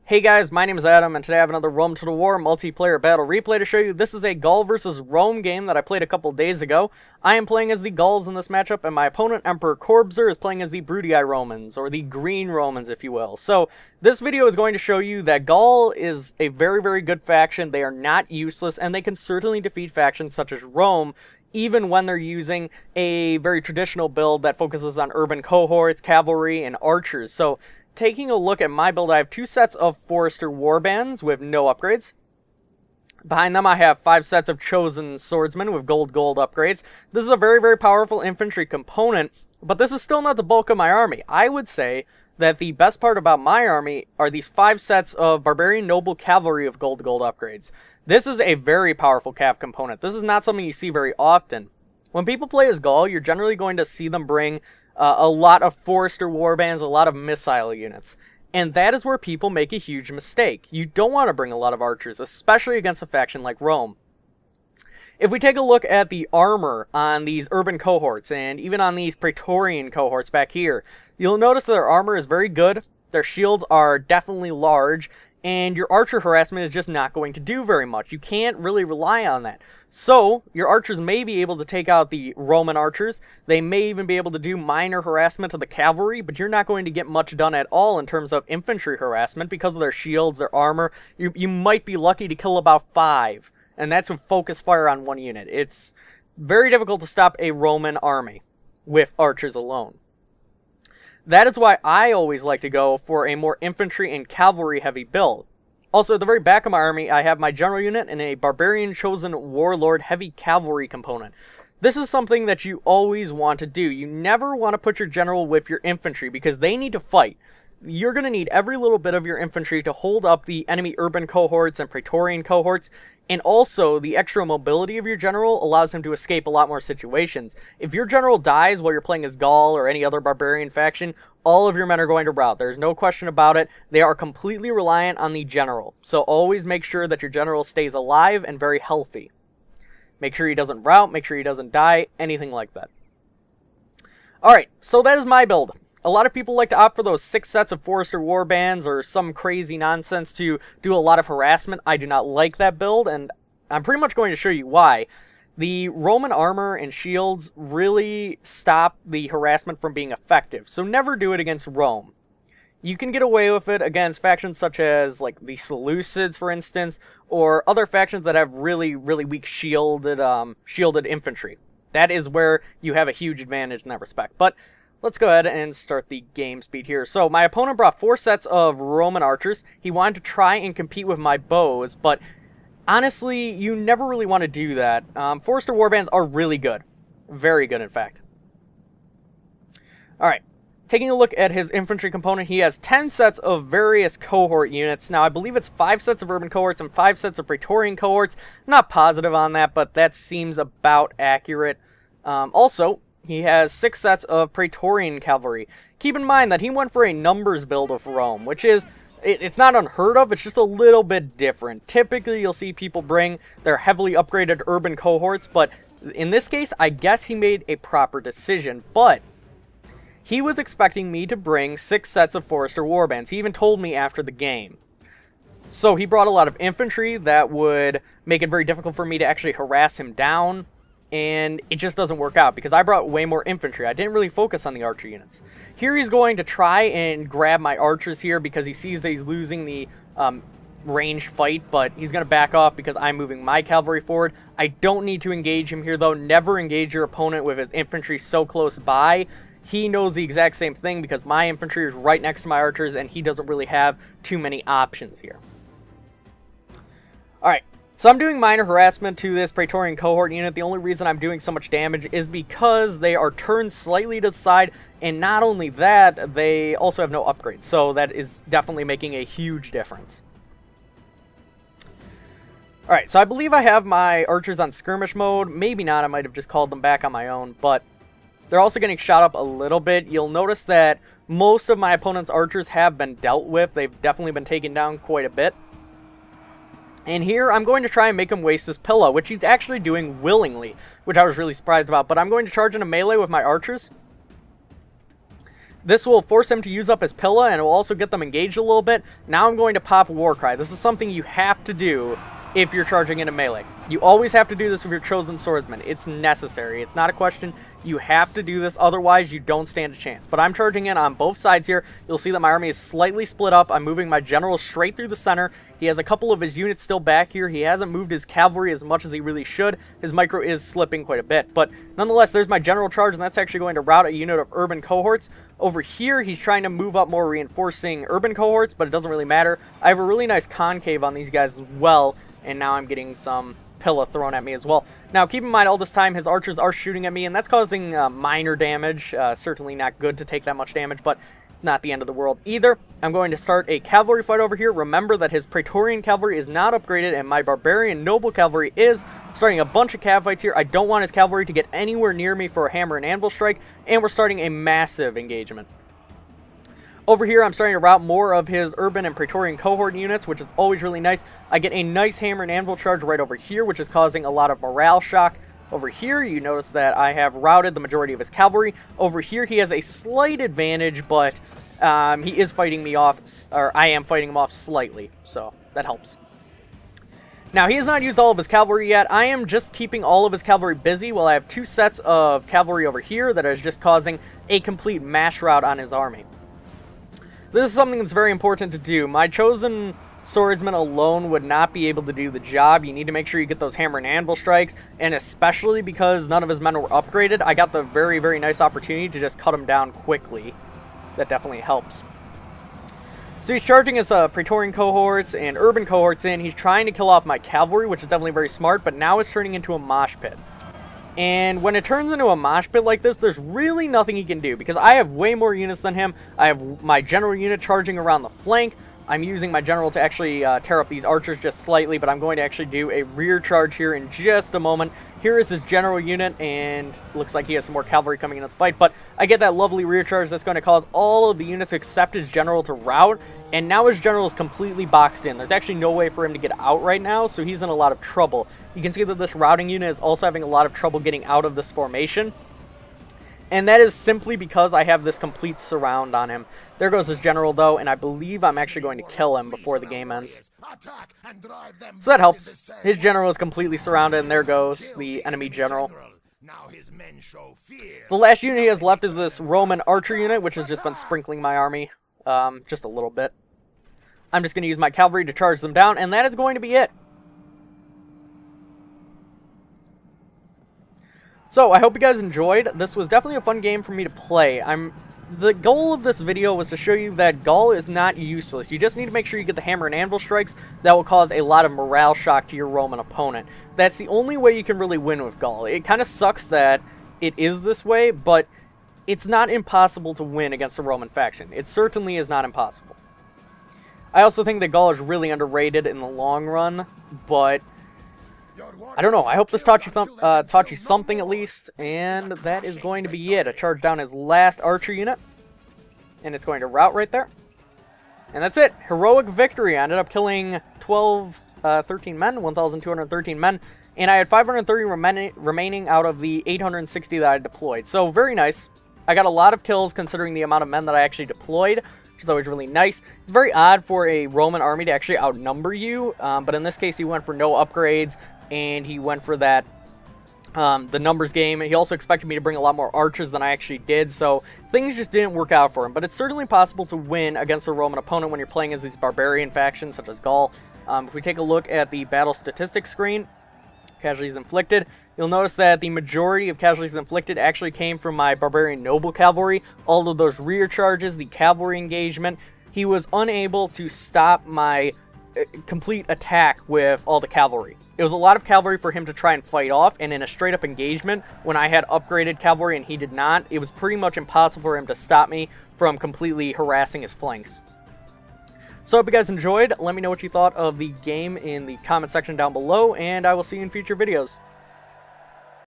Hey guys, my name is Adam, and today I have another Rome to the War multiplayer battle replay to show you. This is a Gaul versus Rome game that I played a couple days ago. I am playing as the Gauls in this matchup, and my opponent, Emperor Corbzer, is playing as the Bruttii Romans, or the Green Romans, if you will. So, this video is going to show you that Gaul is a very, very good faction. They are not useless, and they can certainly defeat factions such as Rome, even when they're using a very traditional build that focuses on urban cohorts, cavalry, and archers. So, taking a look at my build, I have two sets of Forester warbands with no upgrades. Behind them, I have 5 sets of Chosen Swordsmen with gold upgrades. This is a very, very powerful infantry component, but this is still not the bulk of my army. I would say that the best part about my army are these 5 sets of Barbarian Noble Cavalry of gold upgrades. This is a very powerful cav component. This is not something you see very often. When people play as Gaul, you're generally going to see them bring a lot of Forester warbands, a lot of missile units. And that is where people make a huge mistake. You don't want to bring a lot of archers, especially against a faction like Rome. If we take a look at the armor on these urban cohorts, and even on these Praetorian cohorts back here, you'll notice that their armor is very good, their shields are definitely large, and your archer harassment is just not going to do very much. You can't really rely on that. So, your archers may be able to take out the Roman archers. They may even be able to do minor harassment to the cavalry, but you're not going to get much done at all in terms of infantry harassment because of their shields, their armor. You might be lucky to kill about 5, and that's with focus fire on 1 unit. It's very difficult to stop a Roman army with archers alone. That is why I always like to go for a more infantry and cavalry heavy build. Also, at the very back of my army, I have my general unit and a Barbarian Chosen Warlord heavy cavalry component. This is something that you always want to do. You never want to put your general with your infantry because they need to fight. You're going to need every little bit of your infantry to hold up the enemy urban cohorts and Praetorian cohorts, and also the extra mobility of your general allows him to escape a lot more situations. If your general dies while you're playing as Gaul or any other barbarian faction, all of your men are going to rout. There's no question about it. They are completely reliant on the general. So always make sure that your general stays alive and very healthy. Make sure he doesn't rout, make sure he doesn't die, anything like that. Alright, so that is my build. A lot of people like to opt for those 6 sets of Forester warbands or some crazy nonsense to do a lot of harassment. I do not like that build, and I'm pretty much going to show you why. The Roman armor and shields really stop the harassment from being effective, so never do it against Rome. You can get away with it against factions such as like the Seleucids, for instance, or other factions that have really, really weak shielded infantry. That is where you have a huge advantage in that respect. But let's go ahead and start the game speed here. So my opponent brought 4 sets of Roman archers. He wanted to try and compete with my bows, but honestly, you never really want to do that. Forester warbands are really good. Very good, in fact. Alright, taking a look at his infantry component, he has 10 sets of various cohort units. Now, I believe it's 5 sets of urban cohorts and 5 sets of Praetorian cohorts. I'm not positive on that, but that seems about accurate. Also, he has 6 sets of Praetorian cavalry. Keep in mind that he went for a numbers build of Rome, which is, it's not unheard of, it's just a little bit different. Typically, you'll see people bring their heavily upgraded urban cohorts, but in this case, I guess he made a proper decision, but he was expecting me to bring 6 sets of Forester warbands. He even told me after the game. So he brought a lot of infantry that would make it very difficult for me to actually harass him down, and it just doesn't work out because I brought way more infantry. I didn't really focus on the archer units. Here he's going to try and grab my archers here because he sees that he's losing the ranged fight, but he's going to back off because I'm moving my cavalry forward. I don't need to engage him here, though. Never engage your opponent with his infantry so close by. He knows the exact same thing because my infantry is right next to my archers, and he doesn't really have too many options here. Alright. So I'm doing minor harassment to this Praetorian cohort unit. The only reason I'm doing so much damage is because they are turned slightly to the side, and not only that, they also have no upgrades. So that is definitely making a huge difference. Alright, so I believe I have my archers on skirmish mode. Maybe not, I might have just called them back on my own, but they're also getting shot up a little bit. You'll notice that most of my opponent's archers have been dealt with. They've definitely been taken down quite a bit. And here, I'm going to try and make him waste this pillow, which he's actually doing willingly, which I was really surprised about. But I'm going to charge into melee with my archers. This will force him to use up his Pilla, and it will also get them engaged a little bit. Now I'm going to pop Warcry. This is something you have to do if you're charging into melee. You always have to do this with your chosen swordsman. It's necessary. It's not a question. You have to do this, otherwise you don't stand a chance. But I'm charging in on both sides here. You'll see that my army is slightly split up. I'm moving my general straight through the center. He has a couple of his units still back here. He hasn't moved his cavalry as much as he really should. His micro is slipping quite a bit. But nonetheless, there's my general charge, and that's actually going to rout a unit of urban cohorts. Over here, he's trying to move up more reinforcing urban cohorts, but it doesn't really matter. I have a really nice concave on these guys as well, and now I'm getting some Pilla thrown at me as well. Now, keep in mind, all this time, his archers are shooting at me, and that's causing minor damage. Certainly not good to take that much damage, but it's not the end of the world either. I'm going to start a cavalry fight over here. Remember that his Praetorian cavalry is not upgraded, and my Barbarian Noble cavalry is. I'm starting a bunch of cav fights here. I don't want his cavalry to get anywhere near me for a hammer and anvil strike, and we're starting a massive engagement. Over here, I'm starting to route more of his urban and Praetorian cohort units, which is always really nice. I get a nice hammer and anvil charge right over here, which is causing a lot of morale shock. Over here, you notice that I have routed the majority of his cavalry. Over here, he has a slight advantage, but he is fighting me off, or I am fighting him off slightly, so that helps. Now, he has not used all of his cavalry yet. I am just keeping all of his cavalry busy while I have two sets of cavalry over here that is just causing a complete mash rout on his army. This is something that's very important to do. My chosen swordsman alone would not be able to do the job. You need to make sure you get those hammer and anvil strikes, and especially because none of his men were upgraded, I got the very, very nice opportunity to just cut him down quickly. That definitely helps. So he's charging his Praetorian cohorts and urban cohorts in. He's trying to kill off my cavalry, which is definitely very smart, but now it's turning into a mosh pit. And when it turns into a mosh pit like this, there's really nothing he can do, because I have way more units than him. I have my general unit charging around the flank. I'm using my general to actually tear up these archers just slightly, but I'm going to actually do a rear charge here in just a moment. Here is his general unit, and looks like he has some more cavalry coming into the fight, but I get that lovely rear charge that's going to cause all of the units except his general to rout, and now his general is completely boxed in. There's actually no way for him to get out right now, so he's in a lot of trouble. You can see that this routing unit is also having a lot of trouble getting out of this formation. And that is simply because I have this complete surround on him. There goes his general, though, and I believe I'm actually going to kill him before the game ends. So that helps. His general is completely surrounded, and there goes the enemy general. The last unit he has left is this Roman archer unit, which has just been sprinkling my army just a little bit. I'm just going to use my cavalry to charge them down, and that is going to be it. So, I hope you guys enjoyed. This was definitely a fun game for me to play. The goal of this video was to show you that Gaul is not useless. You just need to make sure you get the hammer and anvil strikes. That will cause a lot of morale shock to your Roman opponent. That's the only way you can really win with Gaul. It kind of sucks that it is this way, but it's not impossible to win against the Roman faction. It certainly is not impossible. I also think that Gaul is really underrated in the long run, but I don't know. I hope this taught you something at least, and that is going to be it. I charged down his last archer unit, and it's going to rout right there. And that's it. Heroic victory. I ended up killing 13 men, 1,213 men, and I had 530 remaining out of the 860 that I deployed. So very nice. I got a lot of kills considering the amount of men that I actually deployed, which is always really nice. It's very odd for a Roman army to actually outnumber you, but in this case he went for no upgrades, and he went for that, the numbers game. He also expected me to bring a lot more archers than I actually did, so things just didn't work out for him. But it's certainly possible to win against a Roman opponent when you're playing as these barbarian factions, such as Gaul. If we take a look at the battle statistics screen, casualties inflicted, you'll notice that the majority of casualties inflicted actually came from my barbarian noble cavalry. All of those rear charges, the cavalry engagement, he was unable to stop my complete attack with all the cavalry. It was a lot of cavalry for him to try and fight off, and in a straight-up engagement, when I had upgraded cavalry and he did not, it was pretty much impossible for him to stop me from completely harassing his flanks. So I hope you guys enjoyed. Let me know what you thought of the game in the comment section down below, and I will see you in future videos.